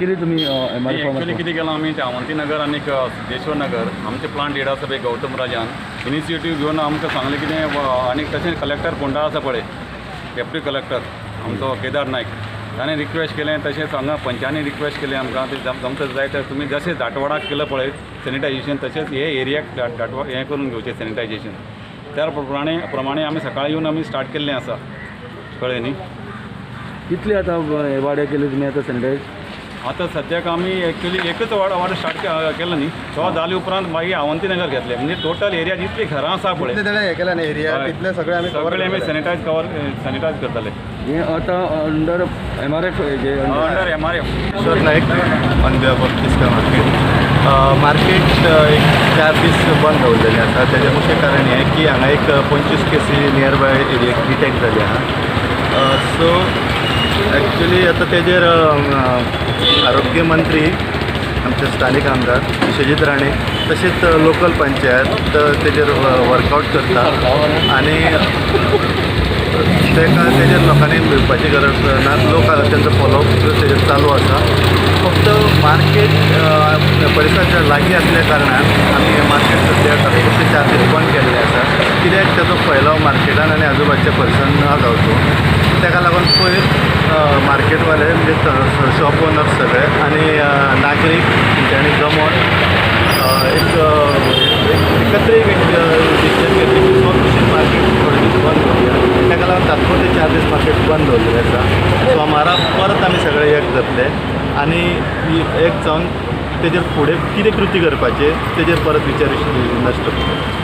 केली तुम्ही एक्चुअली कितें केलां आमी ते अवंती नगर आनी सिद्धेश्वर नगर आमचे प्लांट लीड आसा पळय गौतम राजान इनिशिएटीव घेवन आमकां सांगलें कितें आनी तशें कलेक्टर फोंडा आसा पळय डेप्युटी कलेक्टर आमचो केदार नायक ताणें रिक्वेस्ट केलें तशेंच हांगा पंचांनी रिक्वेस्ट केलें आमकां ते जमता जाय तर तुमी जशें दाटवाडाक केलं पळय सॅनिटायझेशन तशेंच हे एरियाक हें करून घेवचें सॅनिटायझेशन त्या प्रमाणे आमी सकाळीं येवन आमी स्टार्ट केल्लें आसा कळ्ळें न्ही. कितले आता वाड्या केले तुम्ही आता सॅनिटायज? आता सद्याक आमी एक्चुअली एकच वाडो स्टार्ट केलो न्ही तो जाले उपरांत मागीर अवंती नगर घेतले म्हणजे टोटल एरिया जितली घरां आसा पळय हे केला न्ही एरिया तितले सगळे आमी सॅनिटायज करतले. हे आता अंडर MRF जे under MRF. Kishor Naik on behalf of तिस्कार मार्केट एक 4 दीस बंद दवरलेले आसा. तेजें मुख्य कारण हें की हांगा एक 25 केसी नियर बाय एरियाक डिटेक्ट जाली आहा. सो एक्चुअली आता तेजेर आरोग्य मंत्री आमचे स्थानिक आमदार विश्वजीत राणे तशेंच लोकल पंचायत तेजेर वर्कआउट करता आनी तेजेर लोकांनी भिवपाची गरज ना. लोक तेंचो फॉलोअप तेजेर चालू आसा. फक्त मार्केट परिसराच्या लागीं आसल्या कारणान आमी हें मार्केट सद्याक तात्पुरते 4 दीस बंद केल्लें आसा कित्याक तेजो फैलाव मार्केटान आनी आजूबाजूच्या परिसरान ना जावचो. ताका लागून पयर मार्केटवाले म्हणजे शॉप ओनर्स सगळे आनी नागरीक तेंच्यांनी जमोन एकत्र एक डिसिजन घेतली की स्वतःची मार्केट थोडे दीस बंद करूया. ताका लागून तात्पुरते 4 दीस मार्केट बंद दवरलेलें आसा. सोमारा परत आमी सगळे एक जातले आनी एक जावन तेजेर फुडें कितें कृती करपाचें तेजेर परत विचार नश्ट करता.